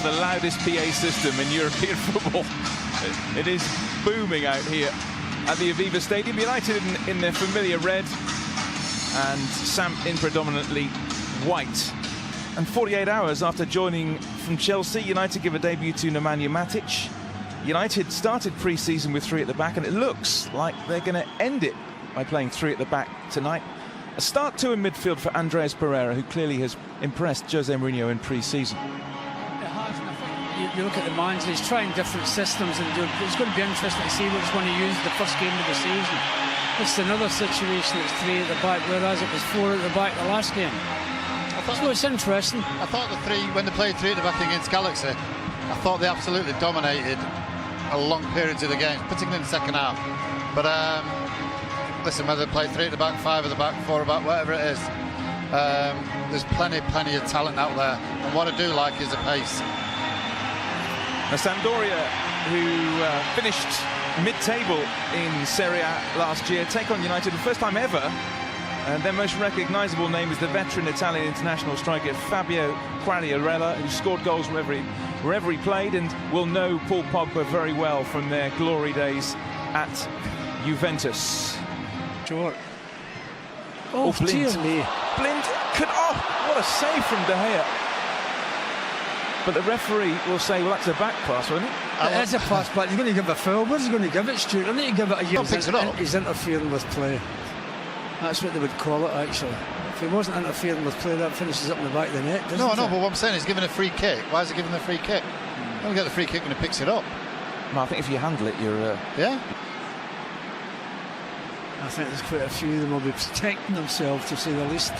the loudest PA system in European football. It is booming out here at the Aviva Stadium. United in their familiar red and Samp in predominantly white. And 48 hours after joining from Chelsea, United give a debut to Nemanja Matic. United started pre-season with 3 at the back, and it looks like they're going to end it by playing 3 at the back tonight. A start 2 in midfield for Andreas Pereira, who clearly has impressed Jose Mourinho in pre-season. It has, and I think you look at the manager, he's trying different systems, and it's going to be interesting to see what he's going to use the first game of the season. It's another situation, it's 3 at the back, whereas it was 4 at the back the last game. So it's interesting. I thought when they played 3 at the back against Galaxy, I thought they absolutely dominated a long periods of the game, particularly in the second half. But listen, whether they play 3 at the back, 5 at the back, 4 at the back, whatever it is, there's plenty of talent out there. And what I do like is the pace. Now, Sampdoria, who finished mid-table in Serie A last year, take on United for the first time ever. And their most recognisable name is the veteran Italian international striker Fabio Quagliarella, who scored goals wherever he played, and will know Paul Pogba very well from their glory days at Juventus. Short. Oh, Blind. Dear me. Blind could, oh, what a save from De Gea. But the referee will say, well, that's a back pass, won't it? It is a pass, but he's going to give a foul. Where's he going to give it, Stuart? I need to give it a year. He's interfering with play. That's what they would call it, actually. If he wasn't interfering with play, that finishes up in the back of the net, doesn't it? No, but what I'm saying is giving a free kick. Why is he giving the free kick? You don't get the free kick when he picks it up. Well, I think if you handle it, you're... Yeah? I think there's quite a few of them will be protecting themselves, to say the least.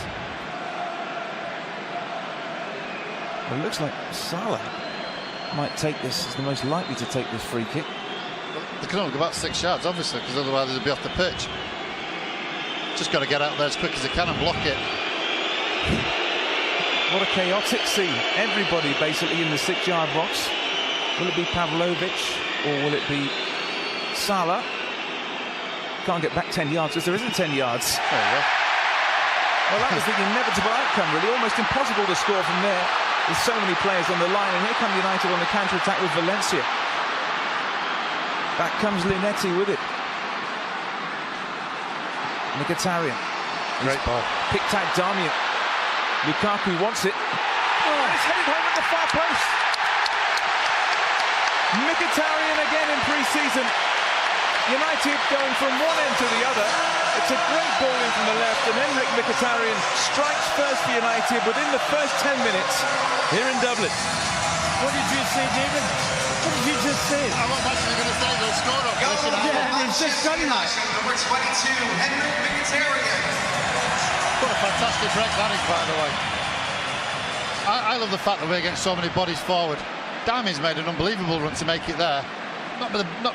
Well, it looks like Salah might take this, is the most likely to take this free kick. Well, they can only go about 6 yards, obviously, because otherwise they'll be off the pitch. Just got to get out there as quick as they can and block it. What a chaotic scene. Everybody basically in the 6-yard box. Will it be Pavlovic or will it be Salah? Can't get back 10 yards because there isn't 10 yards. There you go. Well, that was the inevitable outcome, really. Almost impossible to score from there with so many players on the line. And here come United on the counter-attack with Valencia. Back comes Linetti with it. Mkhitaryan. Great ball. Picked out Darmian. Lukaku wants it. Oh, it's headed home at the far post. Mkhitaryan again in pre-season. United going from one end to the other. It's a great ball in from the left, and Henrik Mkhitaryan strikes first for United within the first 10 minutes here in Dublin. What did you say, David? What did you just say? I wasn't actually going to say they'll score up. Yeah, he's just done that. Number 22, Henrik Mkhitaryan. What a fantastic break that is, by the way. I love the fact that we're getting so many bodies forward. Darmian's made an unbelievable run to make it there.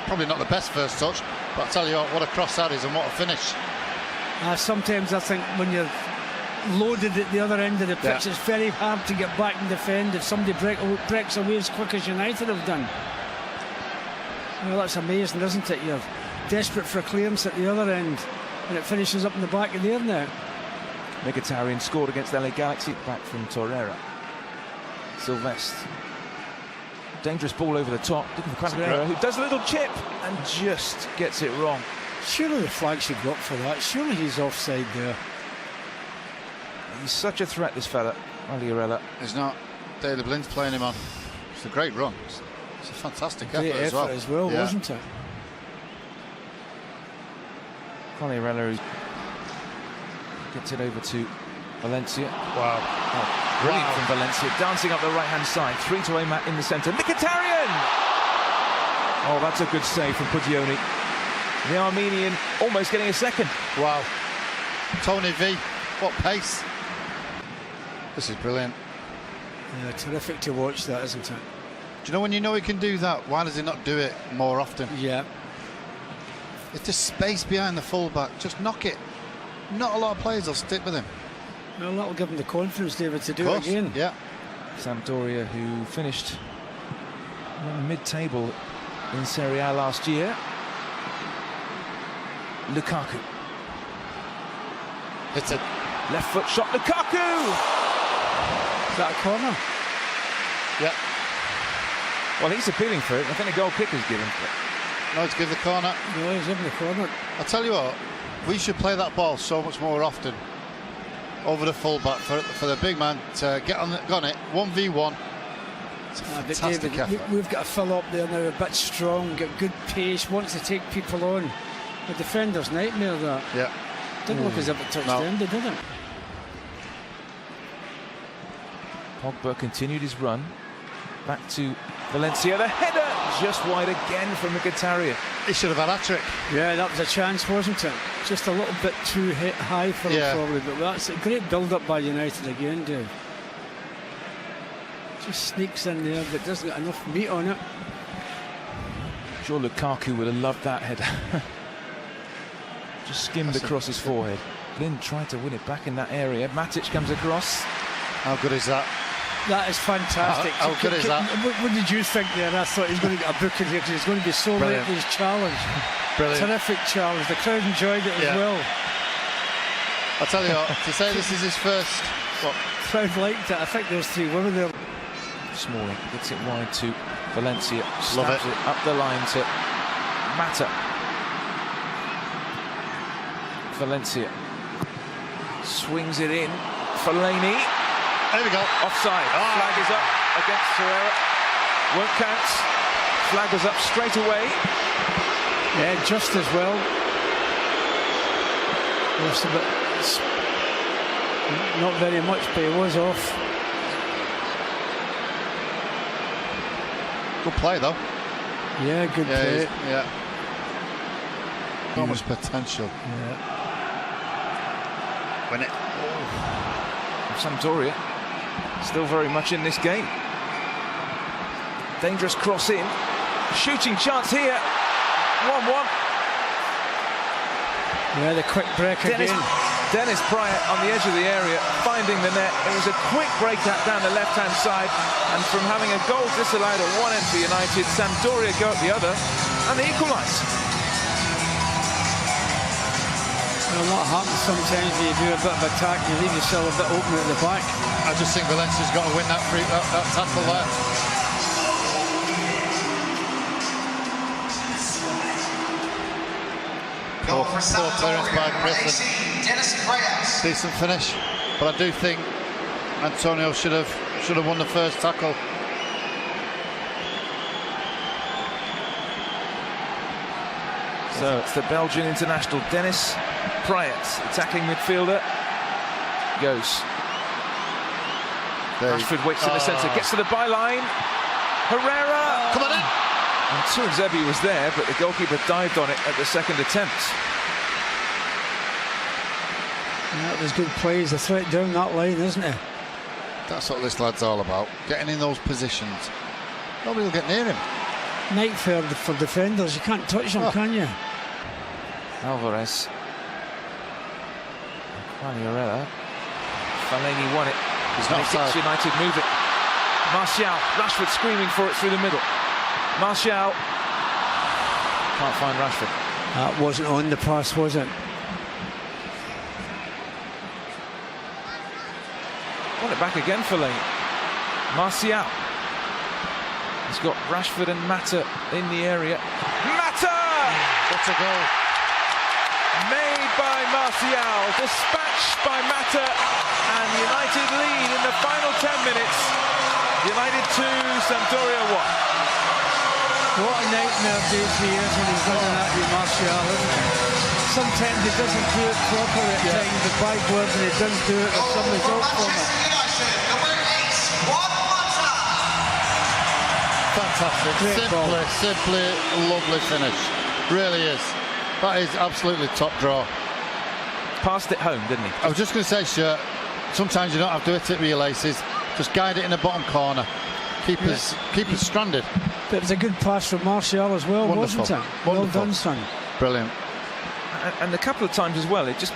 Probably not the best first touch, but I'll tell you what a cross that is and what a finish. Sometimes I think when you're loaded at the other end of the pitch, it's very hard to get back and defend if somebody breaks away as quick as United have done. Well, that's amazing, isn't it? You're desperate for a clearance at the other end, and it finishes up in the back of their net. Mkhitaryan scored against LA Galaxy, back from Torreira. Sylvestre. Dangerous ball over the top, looking for Quagliarella, who does a little chip and just gets it wrong. Surely the flag should go up for that. Surely he's offside there. He's such a threat, this fella, Quagliarella. He's not. David Blind's playing him on. It's a great run. It's a fantastic effort as well, yeah. Wasn't it? Quagliarella gets it over to Valencia. Wow. Oh, brilliant from Valencia, dancing up the right-hand side. 3 to aim at in the centre. Mkhitaryan! Oh, that's a good save from Puglioni. The Armenian almost getting a second. Wow. Tony V, what pace. This is brilliant. Yeah, terrific to watch that, isn't it? Do you know he can do that, why does he not do it more often? Yeah. If there's space behind the full-back, just knock it. Not a lot of players will stick with him. Well, that'll give him the confidence, David, to do it again. Yeah. Sampdoria, who finished mid-table in Serie A last year. Lukaku. It's a left foot shot. Lukaku! Is that a corner? Yeah. Well, he's appealing for it. I think a goal kick is given. No, to give the corner. No, he's in the corner. I'll tell you what, we should play that ball so much more often over the fullback for the big man to get on it 1v1. It's a fantastic effort. We've got to fill up there now, a bit strong, get good pace, wants to take people on. The defender's nightmare, that. Yeah. Didn't look as if it touched them, did it? Pogba continued his run. Back to Valencia. The header just wide again from Mkhitaryan. He should have had a hat-trick. Yeah, that was a chance, wasn't it? Just a little bit too high for him, probably. But that's a great build-up by United again, Dave. Just sneaks in there, but doesn't get enough meat on it. I'm sure Lukaku would have loved that header. Just skimmed across his forehead. Glynn tried to win it back in that area. Matic comes across. How good is that? That is fantastic. How good is that? What did you think there? I thought he's going to get a booking here because he's going to be so late for his challenge. Brilliant. Terrific challenge. The crowd enjoyed it as well. I'll tell you what, to say this is his first... The crowd liked it. I think there was 3 women there. Smalling gets it wide to Valencia. Love it. Up the line to Mata. Valencia swings it in. Fellaini. There we go. Offside. Flag is up against Herrera. Won't count. Flag was up straight away. Yeah, just as well. Just a bit. Not very much, but he was off. Good play, though. Yeah, good play. Yeah. So much potential. Yeah. Win it. Sampdoria still very much in this game. Dangerous cross in. Shooting chance here. 1-1. Yeah, the quick break again. Dennis Pryor on the edge of the area, finding the net. It was a quick break down the left-hand side, and from having a goal disallowed at one end for United, Sampdoria go at the other, and they equalise. Well, what happens sometimes when you do a bit of attack, you leave yourself a bit open at the back. I just think Valencia's got to win that tackle there. Goal for Poor clearance by Sampdoria, Griffin. Dennis Pryor. Decent finish, but I do think Antonio should have won the first tackle. So it's the Belgian international Dennis Pryor, attacking midfielder. Goes. Rashford waits in the centre, gets to the byline. Herrera! Come on in! And Tuanzebe was there, but the goalkeeper dived on it at the second attempt. That was good plays. The threat down that line, isn't it? That's what this lad's all about. Getting in those positions. Nobody will get near him. Nightmare for defenders. You can't touch them, can you? Alvarez. Herrera. Fellaini won it. He's not offside. United moving. Martial. Rashford screaming for it through the middle. Martial. Can't find Rashford. That wasn't on the pass, was it? Want it back again for Fellaini. Martial. He's got Rashford and Mata in the area. Mata! What a goal. Made by Martial, dispatched by Mata, and United lead in the final 10 minutes. United 2, Sampdoria 1. What a nightmare Dave he is when he's running at you, Martial, isn't it? Sometimes he doesn't do it properly at times, the bad word, and he does do it with some result from it. Fantastic. Simply lovely finish. Really is. That is absolutely top draw. Passed it home, didn't he? I was just going to say, Shirt, sometimes you don't have to hit it with your laces. Just guide it in the bottom corner. Keep us stranded. But it was a good pass from Martial as well, Wonderful. wasn't it? Wonderful. Well done, son. Brilliant. And a couple of times as well, it just...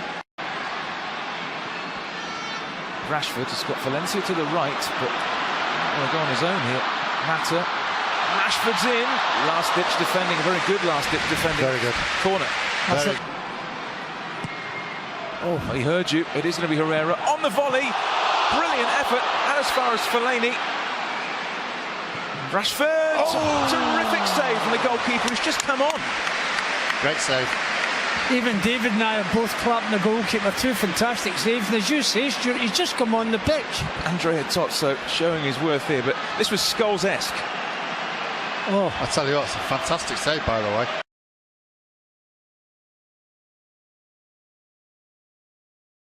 Rashford has got Valencia to the right, but going to go on his own here. Mata. Rashford's in. Last-ditch defending, a very good last-ditch defending. Very good. Corner. Oh, he heard you. It is going to be Herrera on the volley. Brilliant effort as far as Fellaini. Rashford! Terrific save from the goalkeeper who's just come on. Great save. Even David and I are both clapping the goalkeeper. Two fantastic saves. And as you say, Stuart, he's just come on the pitch. Andrea Tozzo showing his worth here, but this was Scholes-esque. Oh, I tell you what, it's a fantastic save, by the way.